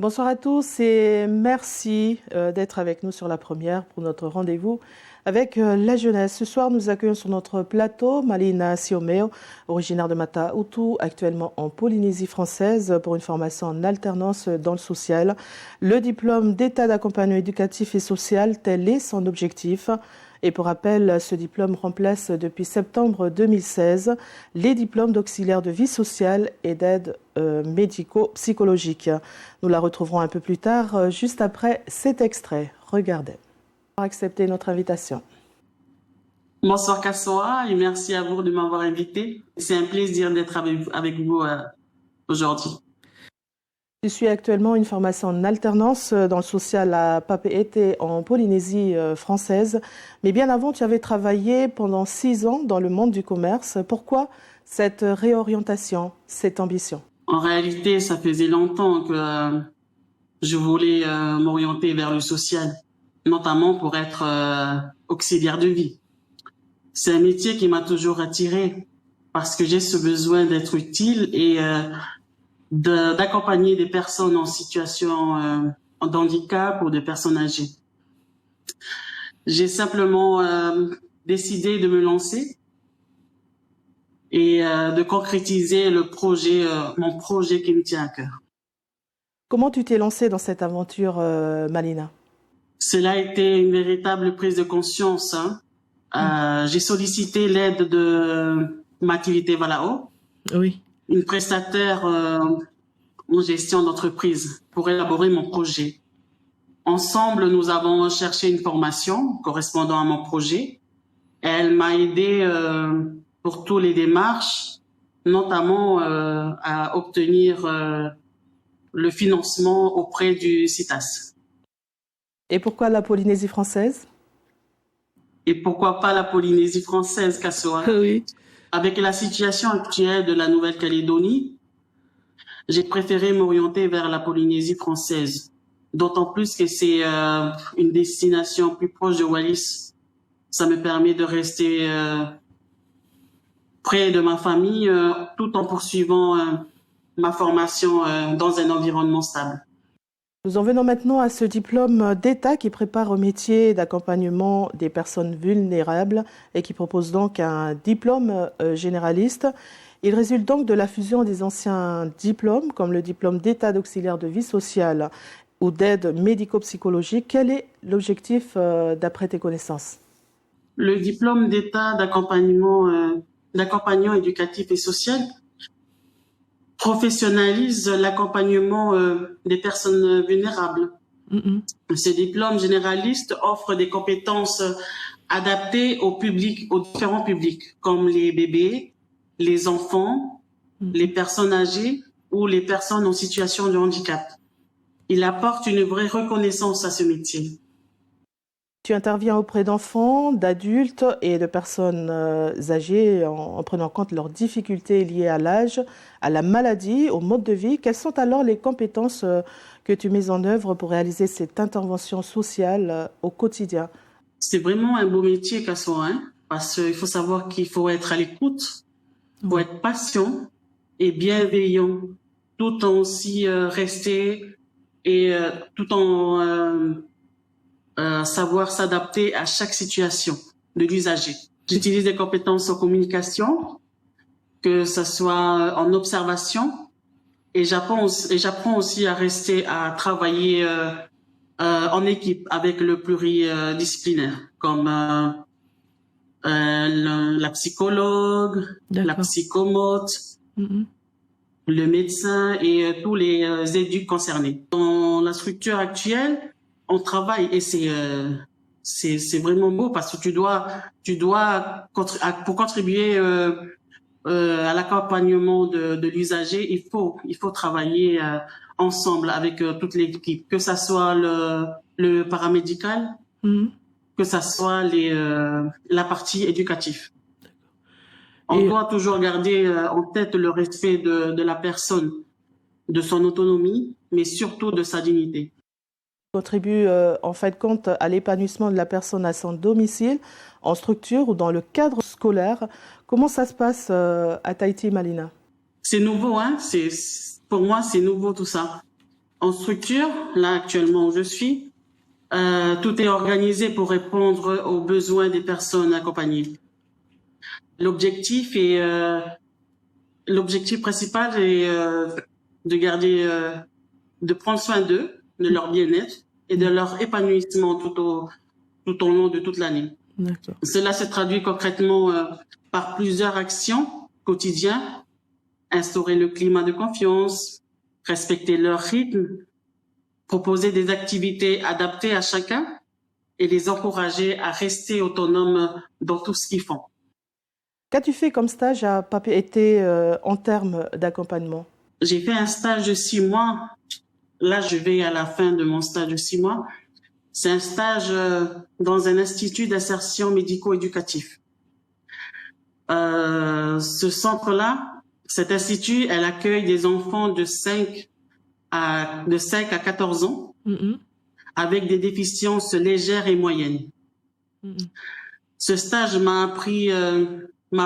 Bonsoir à tous et merci d'être avec nous sur La Première pour notre rendez-vous avec la jeunesse. Ce soir, nous accueillons sur notre plateau Malina Siomeo, originaire de Mata Utu, actuellement en Polynésie française pour une formation en alternance dans le social. Le diplôme d'état d'accompagnement éducatif et social, tel est son objectif. Et pour rappel, ce diplôme remplace depuis septembre 2016 les diplômes d'auxiliaire de vie sociale et d'aide médico-psychologique. Nous la retrouverons un peu plus tard, juste après cet extrait. Regardez. Accepter notre invitation. Bonsoir Kassoa et merci à vous de m'avoir invité. C'est un plaisir d'être avec vous aujourd'hui. Je suis actuellement une formation en alternance dans le social à Papeete en Polynésie française. Mais bien avant, tu avais travaillé pendant 6 ans dans le monde du commerce. Pourquoi cette réorientation, cette ambition? En réalité, ça faisait longtemps que je voulais m'orienter vers le social, notamment pour être auxiliaire de vie. C'est un métier qui m'a toujours attirée parce que j'ai ce besoin d'être utile et d'accompagner des personnes en situation de handicap ou des personnes âgées. J'ai simplement décidé de me lancer et de concrétiser mon projet qui me tient à cœur. Comment tu t'es lancée dans cette aventure, Malina? Cela a été une véritable prise de conscience. J'ai sollicité l'aide de Mathilde Valao, Oui. une prestataire en gestion d'entreprise, pour élaborer mon projet. Ensemble, nous avons cherché une formation correspondant à mon projet. Elle m'a aidé pour toutes les démarches, notamment à obtenir le financement auprès du CITAS. Et pourquoi la Polynésie française? Et pourquoi pas la Polynésie française, Kassoa? Oui. Avec la situation actuelle de la Nouvelle-Calédonie, j'ai préféré m'orienter vers la Polynésie française. D'autant plus que c'est une destination plus proche de Wallis. Ça me permet de rester près de ma famille tout en poursuivant ma formation dans un environnement stable. Nous en venons maintenant à ce diplôme d'État qui prépare au métier d'accompagnement des personnes vulnérables et qui propose donc un diplôme généraliste. Il résulte donc de la fusion des anciens diplômes comme le diplôme d'État d'auxiliaire de vie sociale ou d'aide médico-psychologique. Quel est l'objectif d'après tes connaissances? Le diplôme d'État d'accompagnement éducatif et social professionnalise l'accompagnement des personnes vulnérables. Ce diplôme généraliste offre des compétences adaptées aux différents publics, comme les bébés, les enfants, les personnes âgées ou les personnes en situation de handicap. Il apporte une vraie reconnaissance à ce métier. Tu interviens auprès d'enfants, d'adultes et de personnes âgées en prenant en compte leurs difficultés liées à l'âge, à la maladie, au mode de vie. Quelles sont alors les compétences que tu mets en œuvre pour réaliser cette intervention sociale au quotidien? C'est vraiment un beau métier, Kassoa, parce qu'il faut savoir qu'il faut être à l'écoute, il faut être patient et bienveillant, tout en aussi rester et tout en savoir s'adapter à chaque situation de l'usager. J'utilise des compétences en communication, que ce soit en observation, et j'apprends aussi à travailler en équipe avec le pluridisciplinaire, comme la psychologue, la psychomote, le médecin et tous les éducs concernés. Dans la structure actuelle, on travaille et c'est vraiment beau parce que tu dois pour contribuer à l'accompagnement de l'usager, il faut travailler ensemble avec toute l'équipe, que ça soit le paramédical, que ça soit la partie éducative. On doit toujours garder en tête le respect de la personne, de son autonomie, mais surtout de sa dignité. Contribue en fait compte à l'épanouissement de la personne à son domicile, en structure ou dans le cadre scolaire. Comment ça se passe à Tahiti, Malina? C'est nouveau, hein? Pour moi, c'est nouveau tout ça. En structure, là actuellement où je suis, tout est organisé pour répondre aux besoins des personnes accompagnées. L'objectif principal est de garder, de prendre soin d'eux, de leur bien-être et de leur épanouissement tout au long de toute l'année. Cela se traduit concrètement par plusieurs actions quotidiennes: instaurer le climat de confiance, respecter leur rythme, proposer des activités adaptées à chacun et les encourager à rester autonomes dans tout ce qu'ils font. Qu'as-tu fait comme stage à Papeete en termes d'accompagnement? J'ai fait un stage de 6 mois. Là, je vais à la fin de mon stage de 6 mois. C'est un stage dans un institut d'insertion médico-éducatif. Ce centre-là, cet institut, elle accueille des enfants de 5 à 14 ans avec des déficiences légères et moyennes. Ce stage m'a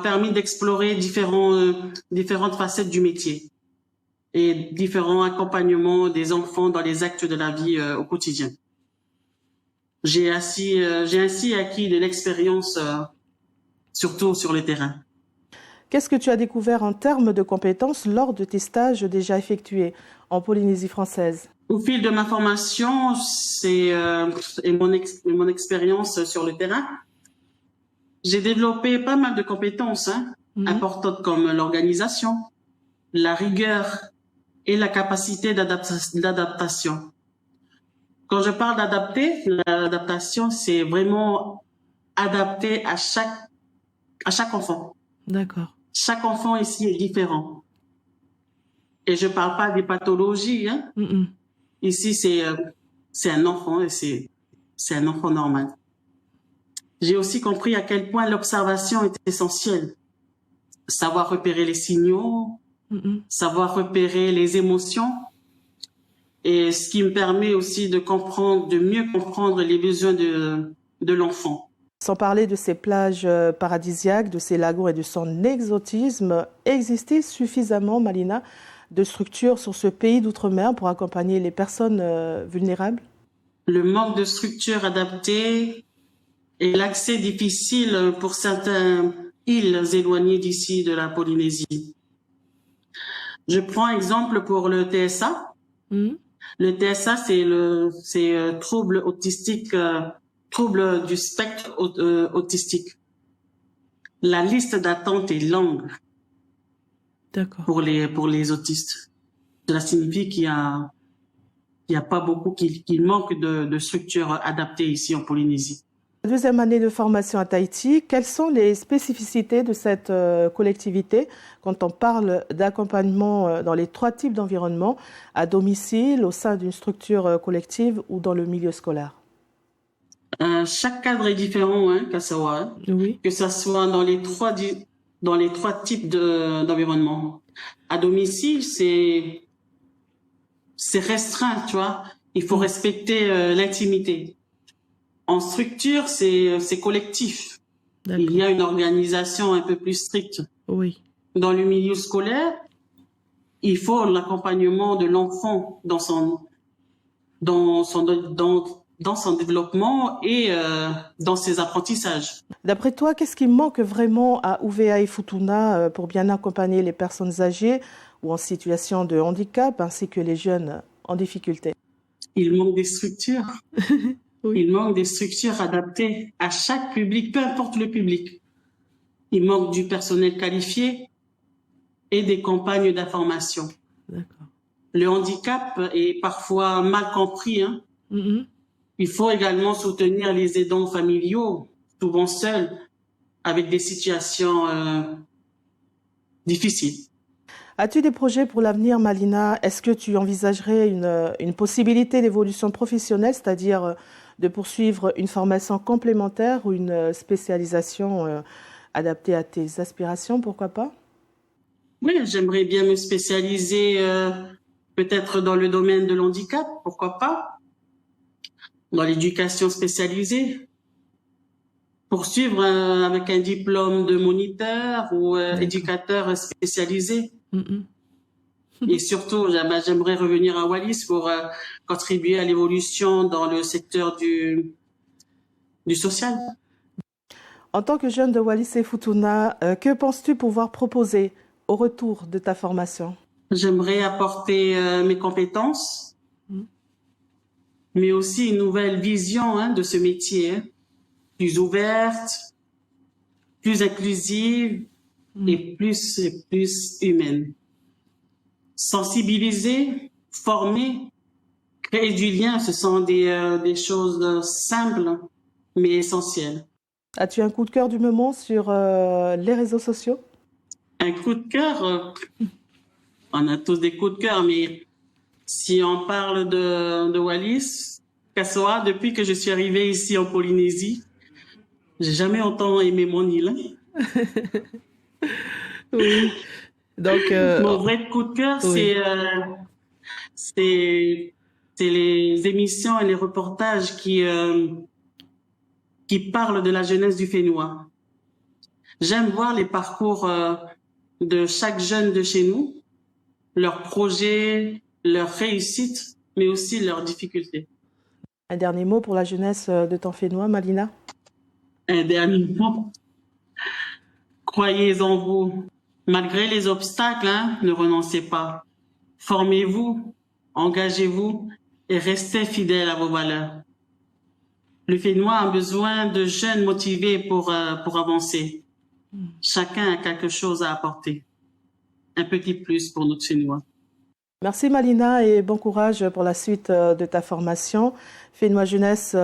permis d'explorer différentes facettes du métier et différents accompagnements des enfants dans les actes de la vie au quotidien. J'ai ainsi acquis de l'expérience, surtout sur le terrain. Qu'est-ce que tu as découvert en termes de compétences lors de tes stages déjà effectués en Polynésie française? Au fil de ma formation et mon expérience sur le terrain, j'ai développé pas mal de compétences importantes comme l'organisation, la rigueur et la capacité d'adaptation. Quand je parle l'adaptation, c'est vraiment adapté à chaque enfant. D'accord. Chaque enfant ici est différent. Et je parle pas des pathologies. Ici, c'est un enfant et c'est un enfant normal. J'ai aussi compris à quel point l'observation est essentielle. Savoir repérer les signaux, savoir repérer les émotions, et ce qui me permet aussi de mieux comprendre les besoins de l'enfant. Sans parler de ces plages paradisiaques, de ces lagons et de son exotisme, existe-t-il suffisamment, Malina, de structures sur ce pays d'outre-mer pour accompagner les personnes vulnérables? Le manque de structures adaptées et l'accès difficile pour certaines îles éloignées d'ici de la Polynésie. Je prends exemple pour le TSA. Le TSA, c'est trouble autistique, trouble du spectre autistique. La liste d'attente est longue. D'accord. Pour les autistes. Cela signifie qu'il y a pas beaucoup, qu'il manque de structures adaptées ici en Polynésie. Deuxième année de formation à Tahiti, quelles sont les spécificités de cette collectivité quand on parle d'accompagnement dans les 3 types d'environnements, à domicile, au sein d'une structure collective ou dans le milieu scolaire? Chaque cadre est différent, Kassawa. Oui. Que ça soit dans les 3 types d'environnement. À domicile, c'est restreint, tu vois. Il faut respecter l'intimité. En structure, c'est collectif. Il y a une organisation un peu plus stricte. Oui. Dans le milieu scolaire, il faut l'accompagnement de l'enfant dans son développement et dans ses apprentissages. D'après toi, qu'est-ce qui manque vraiment à Uvea et Futuna pour bien accompagner les personnes âgées ou en situation de handicap ainsi que les jeunes en difficulté? Il manque des structures. Oui. Il manque des structures adaptées à chaque public, peu importe le public. Il manque du personnel qualifié et des campagnes d'information. D'accord. Le handicap est parfois mal compris. Il faut également soutenir les aidants familiaux, souvent seuls, avec des situations difficiles. As-tu des projets pour l'avenir, Malina? Est-ce que tu envisagerais une possibilité d'évolution professionnelle, c'est-à-dire de poursuivre une formation complémentaire ou une spécialisation adaptée à tes aspirations, pourquoi pas? Oui, j'aimerais bien me spécialiser peut-être dans le domaine de l'handicap, pourquoi pas? Dans l'éducation spécialisée. Poursuivre avec un diplôme de moniteur ou éducateur spécialisé. Et surtout, j'aimerais revenir à Wallis pour contribuer à l'évolution dans le secteur du social. En tant que jeune de Wallis et Futuna, que penses-tu pouvoir proposer au retour de ta formation? J'aimerais apporter mes compétences, mais aussi une nouvelle vision de ce métier, plus ouverte, plus inclusive et plus humaine. Sensibiliser, former, créer du lien, ce sont des choses simples mais essentielles. As-tu un coup de cœur du moment sur les réseaux sociaux? Un coup de cœur, on a tous des coups de cœur, mais si on parle de Wallis, Kassoa, depuis que je suis arrivée ici en Polynésie, j'ai jamais autant aimé mon île. Oui. Donc, mon vrai coup de cœur, oui. c'est les émissions et les reportages qui parlent de la jeunesse du Fénois. J'aime voir les parcours de chaque jeune de chez nous, leurs projets, leurs réussites, mais aussi leurs difficultés. Un dernier mot pour la jeunesse de ton Fénois, Malina? Un dernier mot. Croyez en vous. Malgré les obstacles, ne renoncez pas. Formez-vous, engagez-vous et restez fidèles à vos valeurs. Le Fénois a besoin de jeunes motivés pour avancer. Chacun a quelque chose à apporter. Un petit plus pour notre Fénois. Merci Malina et bon courage pour la suite de ta formation. Fénois Jeunesse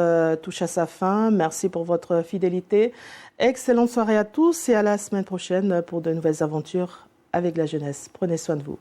touche à sa fin. Merci pour votre fidélité. Excellente soirée à tous et à la semaine prochaine pour de nouvelles aventures avec la jeunesse. Prenez soin de vous.